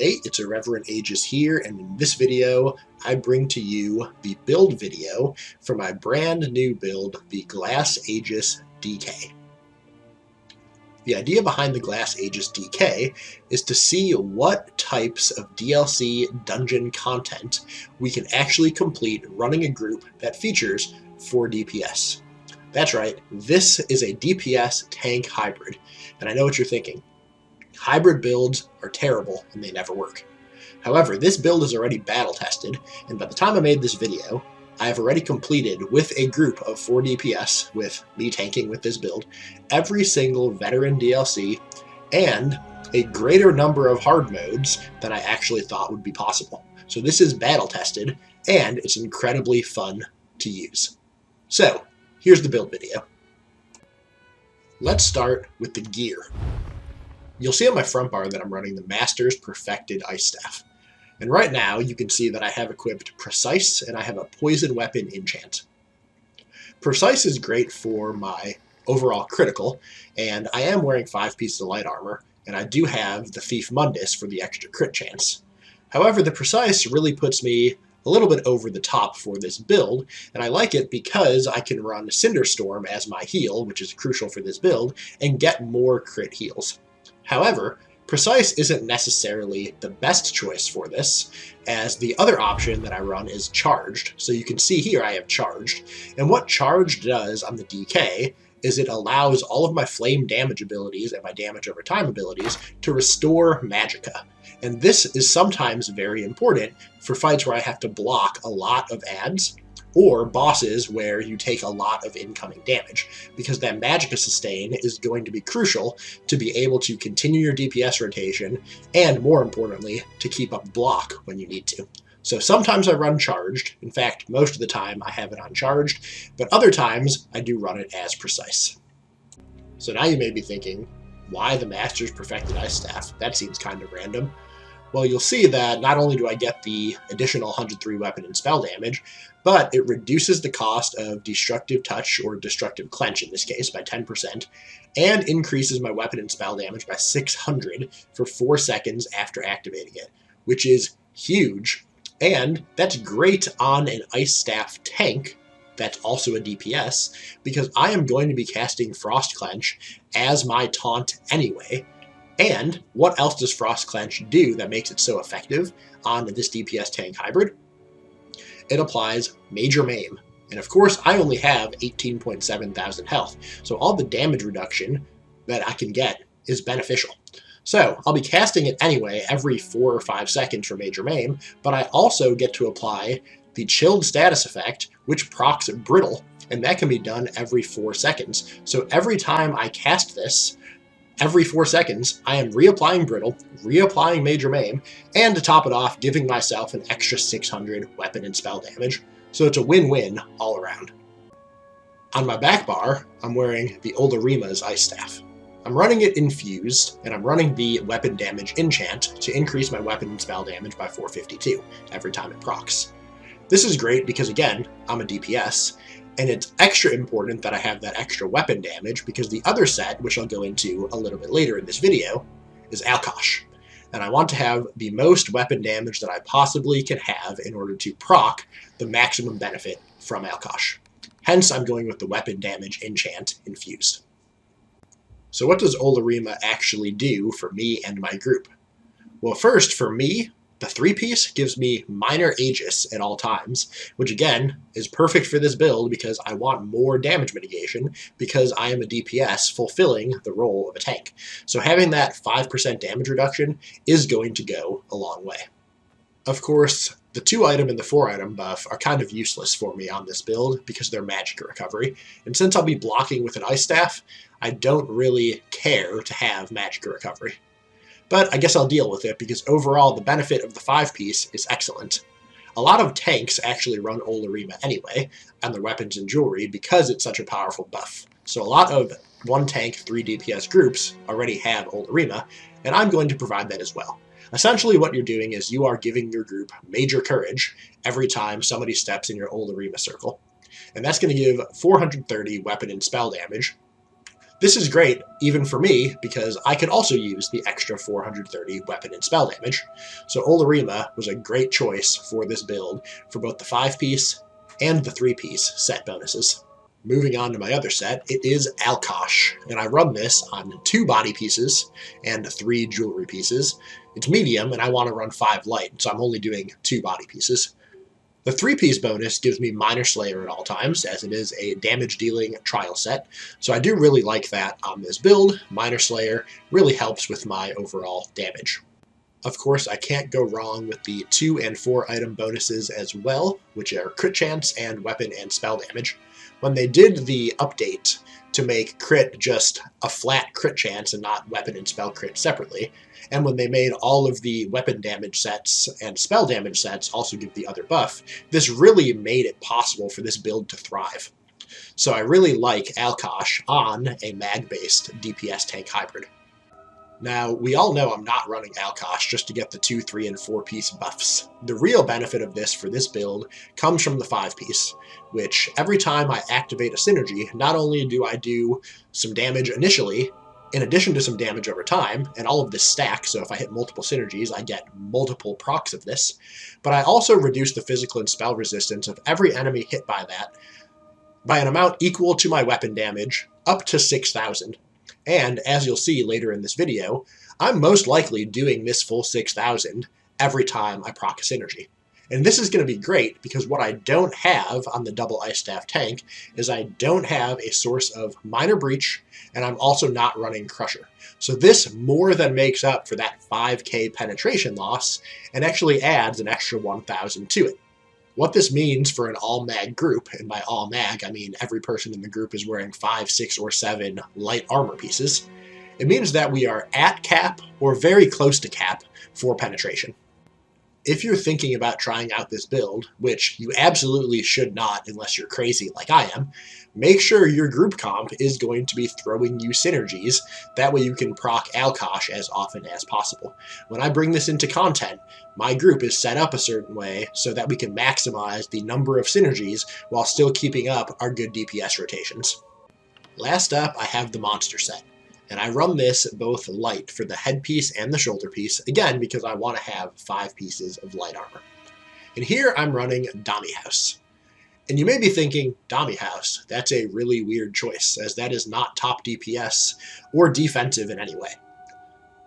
Day, it's Irreverent Aegis here, and in this video, I bring to you the build video for my brand new build, the Glass Aegis DK. The idea behind the Glass Aegis DK is to see what types of DLC dungeon content we can actually complete running a group that features 4 DPS. That's right, this is a DPS tank hybrid, and I know what you're thinking. Hybrid builds are terrible and they never work. However, this build is already battle tested, and by the time I made this video, I have already completed with a group of 4 DPS, with me tanking with this build, every single veteran DLC, and a greater number of hard modes than I actually thought would be possible. So this is battle tested, and it's incredibly fun to use. So, here's the build video. Let's start with the gear. You'll see on my front bar that I'm running the Master's Perfected Ice Staff. And right now, you can see that I have equipped Precise, and I have a Poison Weapon enchant. Precise is great for my overall critical, and I am wearing 5 pieces of light armor, and I do have the Thief Mundus for the extra crit chance. However, the Precise really puts me a little bit over the top for this build, and I like it because I can run Cinderstorm as my heal, which is crucial for this build, and get more crit heals. However, Precise isn't necessarily the best choice for this, as the other option that I run is Charged. So you can see here I have Charged, and what Charged does on the DK is it allows all of my flame damage abilities and my damage over time abilities to restore magicka. And this is sometimes very important for fights where I have to block a lot of adds, or bosses where you take a lot of incoming damage, because that magicka sustain is going to be crucial to be able to continue your DPS rotation, and more importantly, to keep up block when you need to. So sometimes I run Charged. In fact, most of the time I have it on Charged, but other times I do run it as Precise. So now you may be thinking, why the Master's Perfected Ice Staff? That seems kind of random. Well, you'll see that not only do I get the additional 103 weapon and spell damage, but it reduces the cost of Destructive Touch, or Destructive Clench in this case, by 10%, and increases my weapon and spell damage by 600 for 4 seconds after activating it, which is huge, and that's great on an Ice Staff tank that's also a DPS, because I am going to be casting Frost Clench as my taunt anyway. And what else does Frost Clench do that makes it so effective on this DPS tank hybrid? It applies Major Maim. And of course, I only have 18.7 thousand health, so all the damage reduction that I can get is beneficial. So I'll be casting it anyway every 4 or 5 seconds for Major Maim, but I also get to apply the Chilled status effect, which procs Brittle, and that can be done every 4 seconds. So every time I cast this, every 4 seconds, I am reapplying Brittle, reapplying Major Maim, and to top it off, giving myself an extra 600 weapon and spell damage. So it's a win-win all around. On my back bar, I'm wearing the Olarima's Ice Staff. I'm running it infused, and I'm running the weapon damage enchant to increase my weapon and spell damage by 452 every time it procs. This is great because, again, I'm a DPS, and it's extra important that I have that extra weapon damage because the other set, which I'll go into a little bit later in this video, is Alkosh. And I want to have the most weapon damage that I possibly can have in order to proc the maximum benefit from Alkosh. Hence, I'm going with the weapon damage enchant infused. So what does Olarima actually do for me and my group? Well, first, for me, the 3-piece gives me minor Aegis at all times, which again is perfect for this build because I want more damage mitigation because I am a DPS fulfilling the role of a tank. So having that 5% damage reduction is going to go a long way. Of course, the 2-item and the 4-item buff are kind of useless for me on this build because they're magicka recovery, and since I'll be blocking with an Ice Staff, I don't really care to have magicka recovery. But I guess I'll deal with it because overall the benefit of the 5-piece is excellent. A lot of tanks actually run Olarima anyway on their weapons and jewelry because it's such a powerful buff. So a lot of 1 tank 3 DPS groups already have Olarima, and I'm going to provide that as well. Essentially what you're doing is you are giving your group major courage every time somebody steps in your Olarima circle. And that's going to give 430 weapon and spell damage. This is great, even for me, because I could also use the extra 430 weapon and spell damage, so Olorima was a great choice for this build for both the 5-piece and the 3-piece set bonuses. Moving on to my other set, it is Alkosh, and I run this on 2 body pieces and 3 jewelry pieces. It's medium, and I want to run 5 light, so I'm only doing 2 body pieces. The 3-piece bonus gives me Minor Slayer at all times, as it is a damage-dealing trial set, so I do really like that on this build. Minor Slayer really helps with my overall damage. Of course, I can't go wrong with the 2 and 4 item bonuses as well, which are crit chance and weapon and spell damage. When they did the update to make crit just a flat crit chance and not weapon and spell crit separately, and when they made all of the weapon damage sets and spell damage sets also give the other buff, this really made it possible for this build to thrive. So I really like Alkosh on a mag-based DPS tank hybrid. Now, we all know I'm not running Alkosh just to get the 2, 3, and 4-piece buffs. The real benefit of this for this build comes from the 5-piece, which every time I activate a synergy, not only do I do some damage initially, in addition to some damage over time, and all of this stacks, so if I hit multiple synergies, I get multiple procs of this, but I also reduce the physical and spell resistance of every enemy hit by that by an amount equal to my weapon damage, up to 6,000. And, as you'll see later in this video, I'm most likely doing this full 6,000 every time I proc a synergy. And this is going to be great because what I don't have on the double Ice Staff tank is I don't have a source of Minor Breach, and I'm also not running Crusher. So this more than makes up for that 5k penetration loss and actually adds an extra 1,000 to it. What this means for an all-mag group, and by all-mag I mean every person in the group is wearing 5, 6, or 7 light armor pieces, it means that we are at cap or very close to cap for penetration. If you're thinking about trying out this build, which you absolutely should not unless you're crazy like I am, make sure your group comp is going to be throwing you synergies. That way you can proc Alkosh as often as possible. When I bring this into content, my group is set up a certain way so that we can maximize the number of synergies while still keeping up our good DPS rotations. Last up, I have the monster set. And I run this both light for the headpiece and the shoulder piece, again because I want to have 5 pieces of light armor. And here I'm running Dami House. And you may be thinking, Dami House, that's a really weird choice, as that is not top DPS or defensive in any way.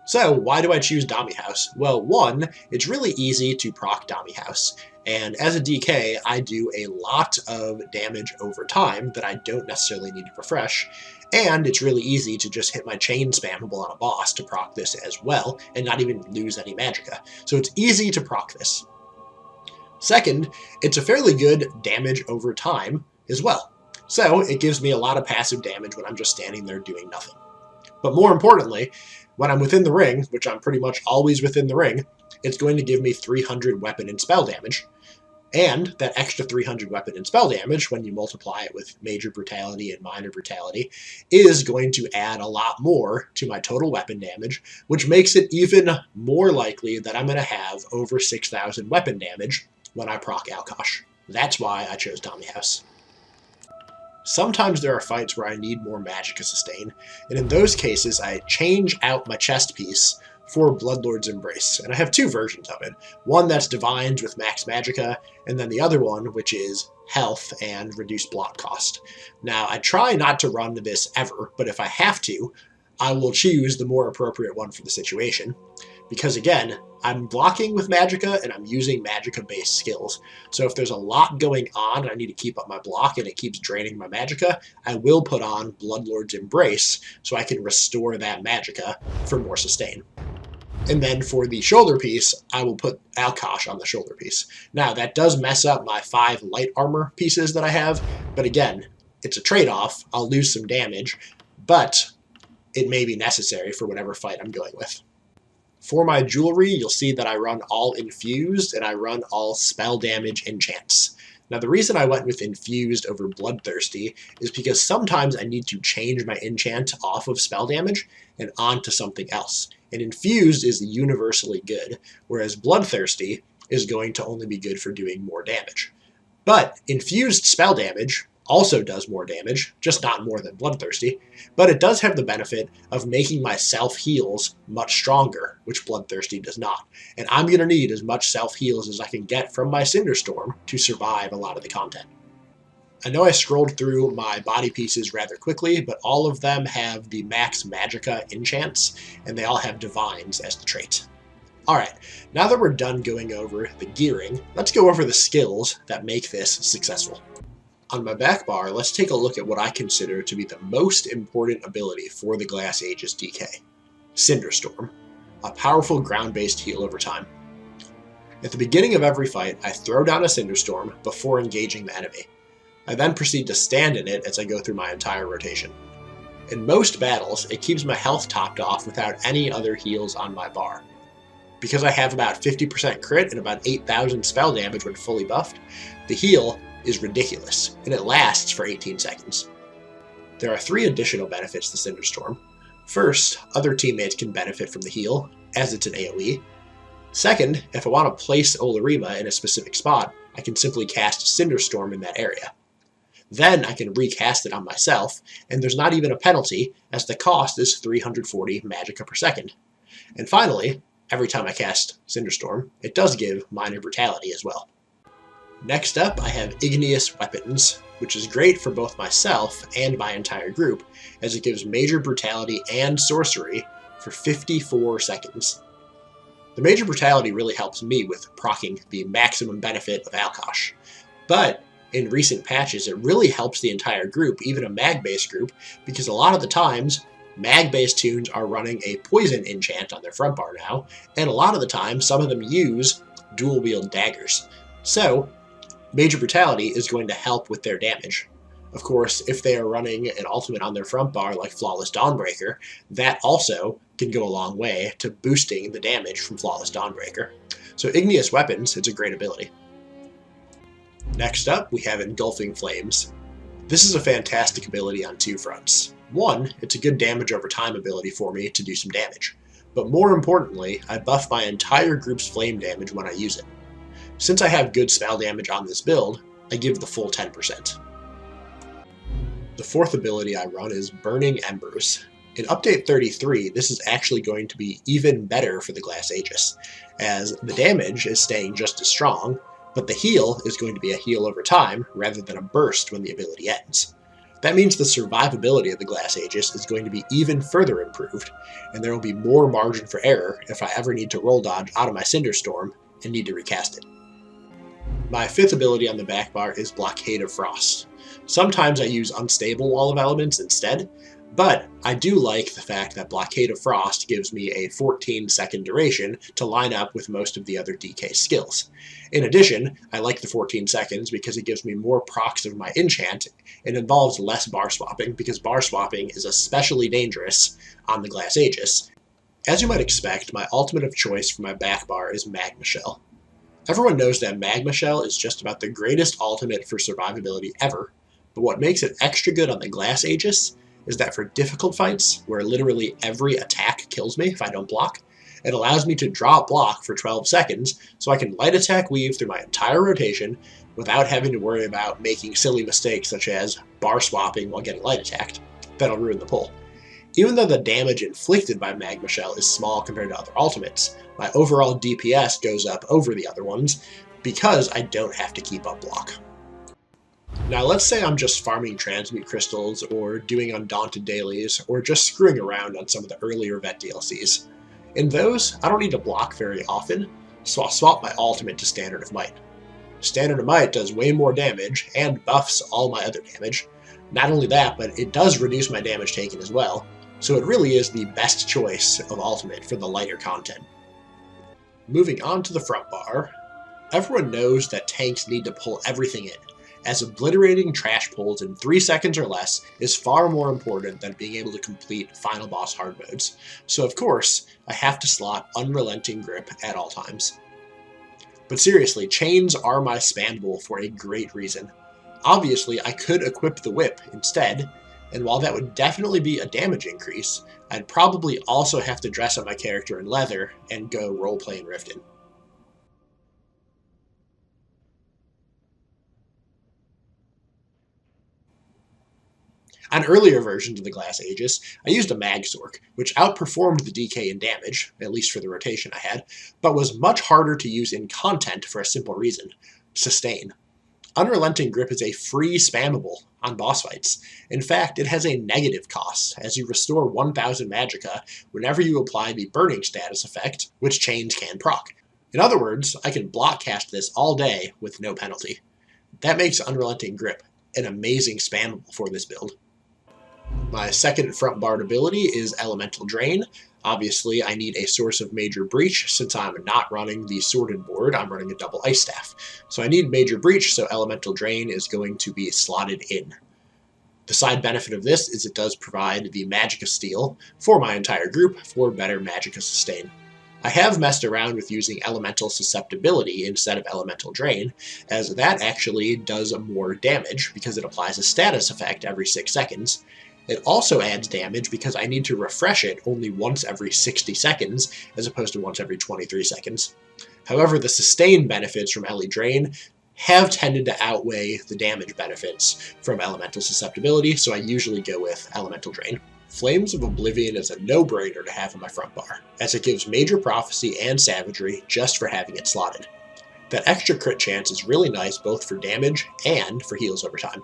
So why do I choose Dami House? Well, one, it's really easy to proc Dami House. And as a DK, I do a lot of damage over time that I don't necessarily need to refresh. And it's really easy to just hit my chain spammable on a boss to proc this as well, and not even lose any magicka. So it's easy to proc this. Second, it's a fairly good damage over time as well. So it gives me a lot of passive damage when I'm just standing there doing nothing. But more importantly, when I'm within the ring, which I'm pretty much always within the ring, it's going to give me 300 weapon and spell damage. And that extra 300 weapon and spell damage, when you multiply it with Major Brutality and Minor Brutality, is going to add a lot more to my total weapon damage, which makes it even more likely that I'm going to have over 6,000 weapon damage when I proc Alkosh. That's why I chose Dami House. Sometimes there are fights where I need more magicka sustain, and in those cases I change out my chest piece for Bloodlord's Embrace, and I have 2 versions of it. One that's Divines with max magicka, and then the other one which is health and reduced block cost. Now I try not to run this ever, but if I have to, I will choose the more appropriate one for the situation. Because again, I'm blocking with magicka and I'm using magicka-based skills. So if there's a lot going on and I need to keep up my block and it keeps draining my magicka, I will put on Bloodlord's Embrace so I can restore that magicka for more sustain. And then for the shoulder piece, I will put Alkosh on the shoulder piece. Now that does mess up my 5 light armor pieces that I have, but again, it's a trade-off. I'll lose some damage, but it may be necessary for whatever fight I'm going with. For my jewelry, you'll see that I run all infused and I run all spell damage enchants. Now the reason I went with infused over bloodthirsty is because sometimes I need to change my enchant off of spell damage and onto something else. And infused is universally good, whereas bloodthirsty is going to only be good for doing more damage. But infused spell damage also does more damage, just not more than Bloodthirsty, but it does have the benefit of making my self-heals much stronger, which Bloodthirsty does not. And I'm going to need as much self-heals as I can get from my Cinderstorm to survive a lot of the content. I know I scrolled through my body pieces rather quickly, but all of them have the max Magicka enchants, and they all have Divines as the trait. Alright, now that we're done going over the gearing, let's go over the skills that make this successful. On my back bar, let's take a look at what I consider to be the most important ability for the Glass Aegis DK. Cinderstorm, a powerful ground-based heal over time. At the beginning of every fight, I throw down a Cinderstorm before engaging the enemy. I then proceed to stand in it as I go through my entire rotation. In most battles, it keeps my health topped off without any other heals on my bar. Because I have about 50% crit and about 8,000 spell damage when fully buffed, the heal is ridiculous, and it lasts for 18 seconds. There are 3 additional benefits to Cinderstorm. First, other teammates can benefit from the heal, as it's an AoE. Second, if I want to place Olarima in a specific spot, I can simply cast Cinderstorm in that area. Then I can recast it on myself, and there's not even a penalty, as the cost is 340 Magicka per second. And finally, every time I cast Cinderstorm, it does give Minor Brutality as well. Next up, I have Igneous Weapons, which is great for both myself and my entire group, as it gives Major Brutality and Sorcery for 54 seconds. The Major Brutality really helps me with proccing the maximum benefit of Alkosh, but in recent patches it really helps the entire group, even a mag-based group, because a lot of the times mag-based tunes are running a poison enchant on their front bar now, and a lot of the time some of them use dual-wield daggers. So Major Brutality is going to help with their damage. Of course, if they are running an ultimate on their front bar like Flawless Dawnbreaker, that also can go a long way to boosting the damage from Flawless Dawnbreaker. So Igneous Weapons, it's a great ability. Next up, we have Engulfing Flames. This is a fantastic ability on 2 fronts. One, it's a good damage over time ability for me to do some damage. But more importantly, I buff my entire group's flame damage when I use it. Since I have good spell damage on this build, I give the full 10%. The 4th ability I run is Burning Embers. In Update 33, this is actually going to be even better for the Glass Aegis, as the damage is staying just as strong, but the heal is going to be a heal over time rather than a burst when the ability ends. That means the survivability of the Glass Aegis is going to be even further improved, and there will be more margin for error if I ever need to roll dodge out of my Cinderstorm and need to recast it. My 5th ability on the back bar is Blockade of Frost. Sometimes I use Unstable Wall of Elements instead, but I do like the fact that Blockade of Frost gives me a 14-second duration to line up with most of the other DK skills. In addition, I like the 14 seconds because it gives me more procs of my enchant and involves less bar swapping, because bar swapping is especially dangerous on the Glass Aegis. As you might expect, my ultimate of choice for my back bar is Magma Shell. Everyone knows that Magma Shell is just about the greatest ultimate for survivability ever, but what makes it extra good on the Glass Aegis is that for difficult fights, where literally every attack kills me if I don't block, it allows me to drop block for 12 seconds so I can light attack weave through my entire rotation without having to worry about making silly mistakes such as bar swapping while getting light attacked. That'll ruin the pull. Even though the damage inflicted by Magma Shell is small compared to other ultimates, my overall DPS goes up over the other ones because I don't have to keep up block. Now let's say I'm just farming transmute crystals or doing undaunted dailies or just screwing around on some of the earlier vet DLCs. In those, I don't need to block very often, so I'll swap my ultimate to Standard of Might. Standard of Might does way more damage and buffs all my other damage. Not only that, but it does reduce my damage taken as well, so it really is the best choice of ultimate for the lighter content. Moving on to the front bar, everyone knows that tanks need to pull everything in, as obliterating trash pulls in 3 seconds or less is far more important than being able to complete final boss hard modes. So of course, I have to slot Unrelenting Grip at all times. But seriously, chains are my spamable for a great reason. Obviously, I could equip the whip instead, and while that would definitely be a damage increase, I'd probably also have to dress up my character in leather and go roleplay in Riften. On earlier versions of the Glass Aegis, I used a Mag Sork, which outperformed the DK in damage, at least for the rotation I had, but was much harder to use in content for a simple reason: sustain. Unrelenting Grip is a free spammable on boss fights. In fact, it has a negative cost, as you restore 1000 magicka whenever you apply the burning status effect, which chains can proc. In other words, I can block cast this all day with no penalty. That makes Unrelenting Grip an amazing spammable for this build. My second front barred ability is Elemental Drain. Obviously, I need a source of Major Breach. Since I'm not running the sorted board, I'm running a double Ice Staff. So I need Major Breach, so Elemental Drain is going to be slotted in. The side benefit of this is it does provide the Magicka Steal for my entire group for better Magicka Sustain. I have messed around with using Elemental Susceptibility instead of Elemental Drain, as that actually does more damage because it applies a status effect every 6 seconds. It also adds damage because I need to refresh it only once every 60 seconds, as opposed to once every 23 seconds. However, the sustain benefits from Ele Drain have tended to outweigh the damage benefits from Elemental Susceptibility, so I usually go with Elemental Drain. Flames of Oblivion is a no-brainer to have in my front bar, as it gives Major Prophecy and Savagery just for having it slotted. That extra crit chance is really nice both for damage and for heals over time.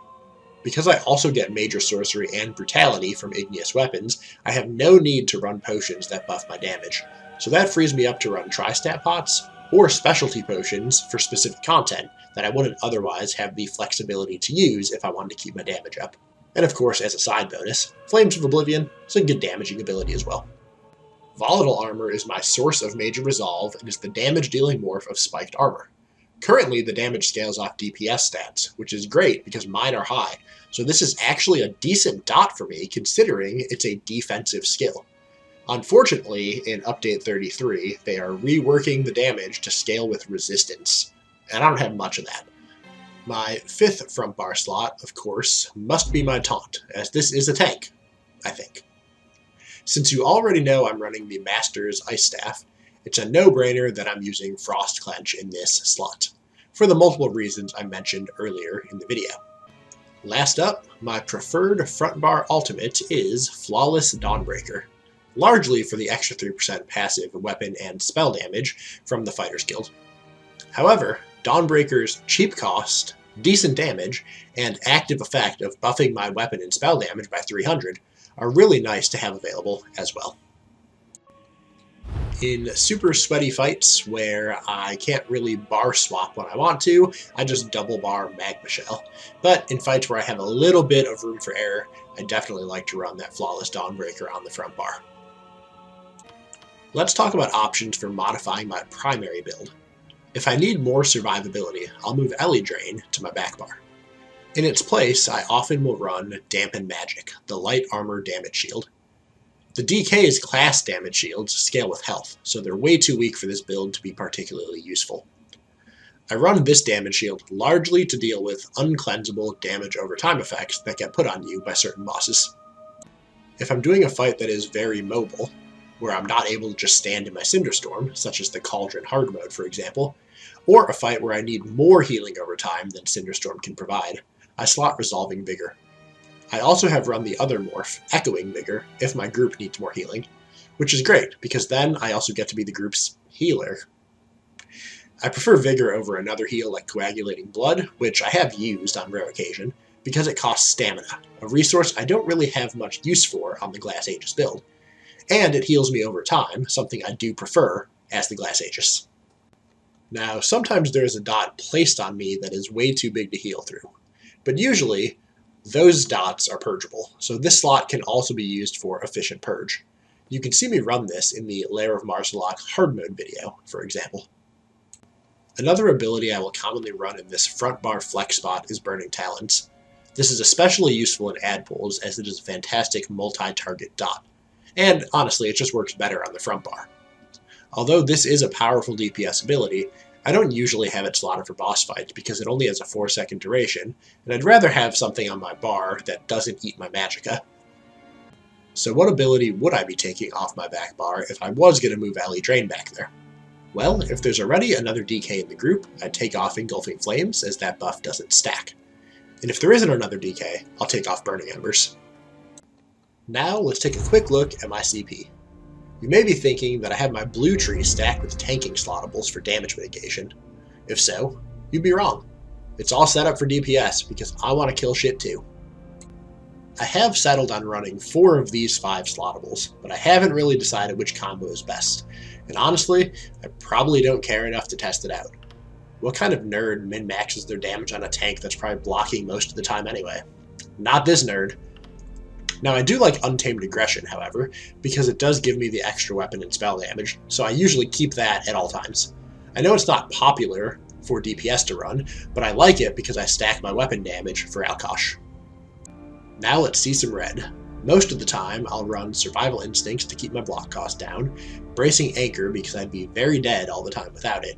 Because I also get Major Sorcery and Brutality from Igneous Weapons, I have no need to run potions that buff my damage, so that frees me up to run Tri-Stat Pots or Specialty Potions for specific content that I wouldn't otherwise have the flexibility to use if I wanted to keep my damage up. And of course, as a side bonus, Flames of Oblivion is a good damaging ability as well. Volatile Armor is my source of Major Resolve and is the damage-dealing morph of Spiked Armor. Currently, the damage scales off DPS stats, which is great because mine are high, so this is actually a decent dot for me considering it's a defensive skill. Unfortunately, in Update 33, they are reworking the damage to scale with resistance, and I don't have much of that. My fifth front bar slot, of course, must be my taunt, as this is a tank, I think. Since you already know I'm running the Master's Ice Staff, it's a no-brainer that I'm using Frost Clench in this slot, for the multiple reasons I mentioned earlier in the video. Last up, my preferred front bar ultimate is Flawless Dawnbreaker, largely for the extra 3% passive weapon and spell damage from the Fighter's Guild. However, Dawnbreaker's cheap cost, decent damage, and active effect of buffing my weapon and spell damage by 300 are really nice to have available as well. In super sweaty fights where I can't really bar swap when I want to, I just double bar Magma Shell. But in fights where I have a little bit of room for error, I definitely like to run that Flawless Dawnbreaker on the front bar. Let's talk about options for modifying my primary build. If I need more survivability, I'll move Ele Drain to my back bar. In its place, I often will run Dampen Magic, the light armor damage shield. The DK's class damage shields scale with health, so they're way too weak for this build to be particularly useful. I run this damage shield largely to deal with uncleansable damage over time effects that get put on you by certain bosses. If I'm doing a fight that is very mobile, where I'm not able to just stand in my Cinderstorm, such as the Cauldron hard mode for example, or a fight where I need more healing over time than Cinderstorm can provide, I slot Resolving Vigor. I also have run the other morph, Echoing Vigor, if my group needs more healing, which is great, because then I also get to be the group's healer. I prefer Vigor over another heal like Coagulating Blood, which I have used on rare occasion, because it costs stamina, a resource I don't really have much use for on the Glass Aegis build. And it heals me over time, something I do prefer as the Glass Aegis. Now, sometimes there is a dot placed on me that is way too big to heal through, but usually those dots are purgeable, so this slot can also be used for Efficient Purge. You can see me run this in the Lair of Marsalok hard mode video, for example. Another ability I will commonly run in this front bar flex spot is Burning Talons. This is especially useful in ad pulls as it is a fantastic multi-target dot, and honestly it just works better on the front bar. Although this is a powerful DPS ability, I don't usually have it slotted for boss fights because it only has a 4-second duration, and I'd rather have something on my bar that doesn't eat my magicka. So what ability would I be taking off my back bar if I was going to move Ele Drain back there? Well, if there's already another DK in the group, I'd take off Engulfing Flames as that buff doesn't stack. And if there isn't another DK, I'll take off Burning Embers. Now let's take a quick look at my CP. You may be thinking that I have my blue tree stacked with tanking slottables for damage mitigation. If so, you'd be wrong. It's all set up for DPS because I want to kill shit too. I have settled on running 4 of these 5 slottables, but I haven't really decided which combo is best. And honestly, I probably don't care enough to test it out. What kind of nerd min-maxes their damage on a tank that's probably blocking most of the time anyway? Not this nerd. Now I do like Untamed Aggression, however, because it does give me the extra weapon and spell damage, so I usually keep that at all times. I know it's not popular for DPS to run, but I like it because I stack my weapon damage for Alkosh. Now let's see some red. Most of the time I'll run Survival Instincts to keep my block cost down, Bracing Anchor because I'd be very dead all the time without it,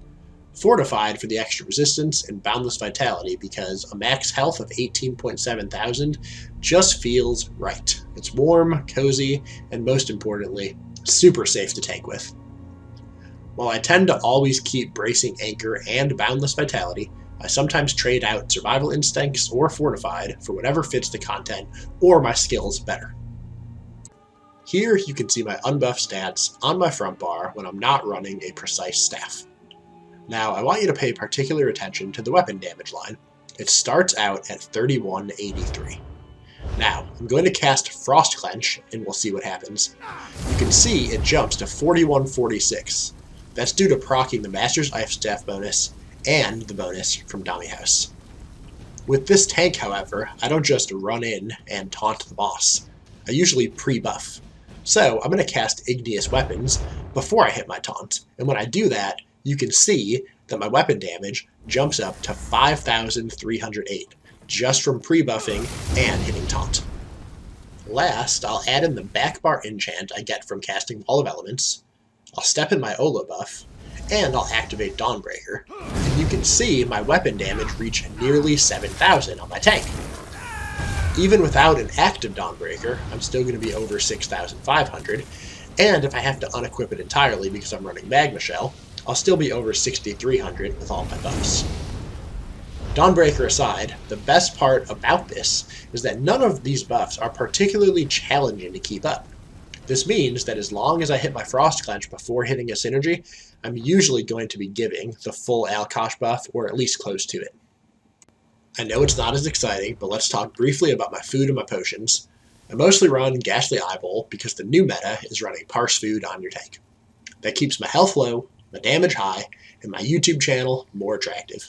Fortified for the extra resistance, and Boundless Vitality because a max health of 18.7 thousand just feels right. It's warm, cozy, and most importantly, super safe to tank with. While I tend to always keep Bracing Anchor and Boundless Vitality, I sometimes trade out Survival Instincts or Fortified for whatever fits the content or my skills better. Here you can see my unbuffed stats on my front bar when I'm not running a precise staff. Now, I want you to pay particular attention to the weapon damage line. It starts out at 3183. Now, I'm going to cast Frost Clench, and we'll see what happens. You can see it jumps to 4146. That's due to proccing the Master's Ice Staff bonus and the bonus from Dummy House. With this tank, however, I don't just run in and taunt the boss. I usually pre-buff. So, I'm going to cast Igneous Weapons before I hit my taunt, and when I do that, you can see that my weapon damage jumps up to 5,308, just from pre-buffing and hitting taunt. Last, I'll add in the back bar enchant I get from casting Wall of Elements, I'll step in my Olo buff, and I'll activate Dawnbreaker, and you can see my weapon damage reach nearly 7,000 on my tank. Even without an active Dawnbreaker, I'm still going to be over 6,500, and if I have to unequip it entirely because I'm running Magma Shell, I'll still be over 6,300 with all my buffs. Dawnbreaker aside, the best part about this is that none of these buffs are particularly challenging to keep up. This means that as long as I hit my Frost Clench before hitting a synergy, I'm usually going to be giving the full Alkosh buff, or at least close to it. I know it's not as exciting, but let's talk briefly about my food and my potions. I mostly run Ghastly Eyeball because the new meta is running parse food on your tank. That keeps my health low, my damage high, and my YouTube channel more attractive.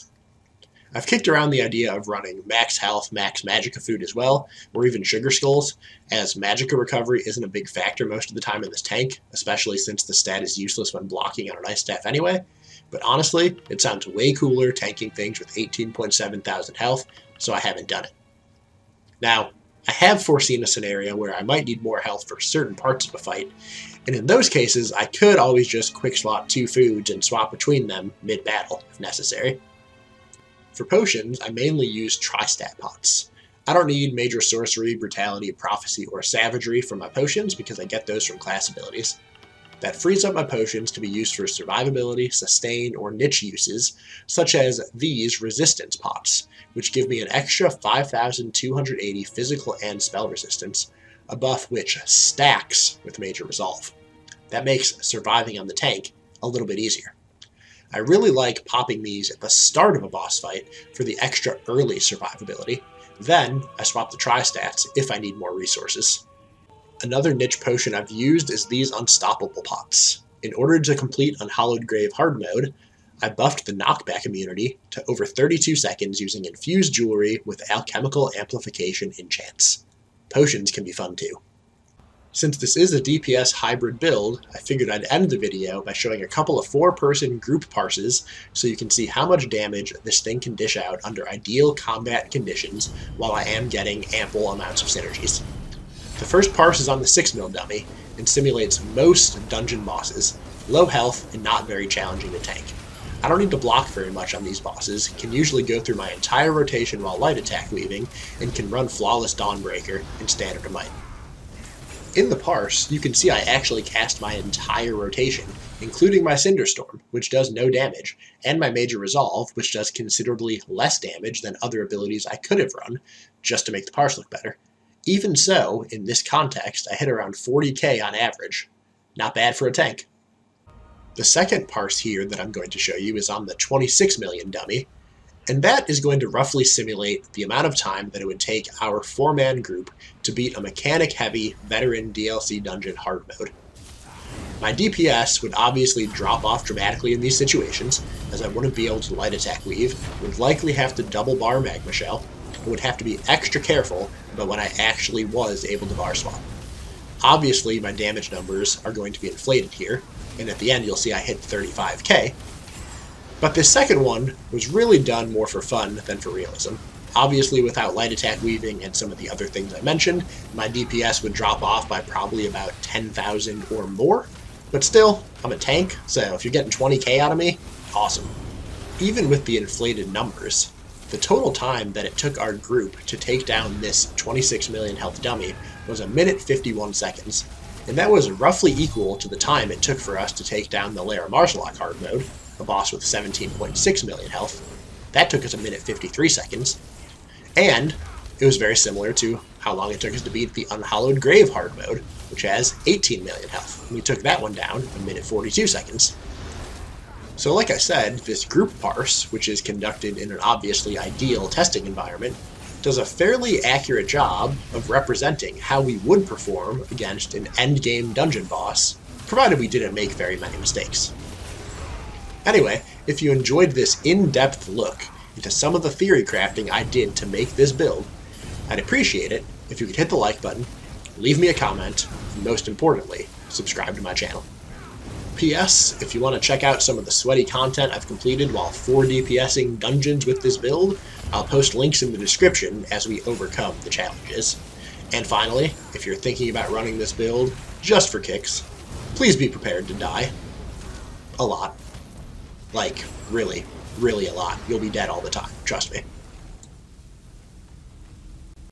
I've kicked around the idea of running max health, max magicka food as well, or even sugar skulls, as magicka recovery isn't a big factor most of the time in this tank, especially since the stat is useless when blocking on an ice staff anyway, but honestly, it sounds way cooler tanking things with 18.7 thousand health, so I haven't done it. Now, I have foreseen a scenario where I might need more health for certain parts of a fight, and in those cases, I could always just quick slot 2 foods and swap between them mid-battle, if necessary. For potions, I mainly use tri-stat pots. I don't need Major Sorcery, Brutality, Prophecy, or Savagery for my potions because I get those from class abilities. That frees up my potions to be used for survivability, sustain, or niche uses, such as these Resistance pots, which give me an extra 5,280 physical and spell resistance, a buff which stacks with Major Resolve. That makes surviving on the tank a little bit easier. I really like popping these at the start of a boss fight for the extra early survivability. Then I swap the tri-stats if I need more resources. Another niche potion I've used is these Unstoppable pots. In order to complete Unhallowed Grave hard mode, I buffed the knockback immunity to over 32 seconds using infused jewelry with alchemical amplification enchants. Potions can be fun too. Since this is a DPS hybrid build, I figured I'd end the video by showing a couple of 4-person group parses so you can see how much damage this thing can dish out under ideal combat conditions while I am getting ample amounts of synergies. The first parse is on the 6mm dummy and simulates most dungeon bosses, low health and not very challenging to tank. I don't need to block very much on these bosses, can usually go through my entire rotation while light attack weaving, and can run Flawless Dawnbreaker in Standard of Might. In the parse, you can see I actually cast my entire rotation, including my Cinderstorm, which does no damage, and my Major Resolve, which does considerably less damage than other abilities I could have run, just to make the parse look better. Even so, in this context, I hit around 40k on average. Not bad for a tank. The second parse here that I'm going to show you is on the 26 million dummy, and that is going to roughly simulate the amount of time that it would take our 4-man group to beat a mechanic-heavy veteran DLC dungeon hard mode. My DPS would obviously drop off dramatically in these situations, as I wouldn't be able to light attack weave, would likely have to double bar magma shell, and would have to be extra careful about when I actually was able to bar swap. Obviously, my damage numbers are going to be inflated here, and at the end you'll see I hit 35k, but this second one was really done more for fun than for realism. Obviously, without light attack weaving and some of the other things I mentioned, my DPS would drop off by probably about 10,000 or more, but still, I'm a tank, so if you're getting 20k out of me, awesome. Even with the inflated numbers, the total time that it took our group to take down this 26 million health dummy was 1 minute 51 seconds, and that was roughly equal to the time it took for us to take down the Lara Marshalok hard mode, a boss with 17.6 million health. That took us 1 minute 53 seconds, and it was very similar to how long it took us to beat the Unhallowed Grave hard mode, which has 18 million health. We took that one down 1 minute 42 seconds. So like I said, this group parse, which is conducted in an obviously ideal testing environment, does a fairly accurate job of representing how we would perform against an endgame dungeon boss, provided we didn't make very many mistakes. Anyway, if you enjoyed this in-depth look into some of the theory crafting I did to make this build, I'd appreciate it if you could hit the like button, leave me a comment, and most importantly, subscribe to my channel. P.S. If you want to check out some of the sweaty content I've completed while 4 DPSing dungeons with this build, I'll post links in the description as we overcome the challenges. And finally, if you're thinking about running this build just for kicks, please be prepared to die. A lot. Like, really, really a lot. You'll be dead all the time, trust me.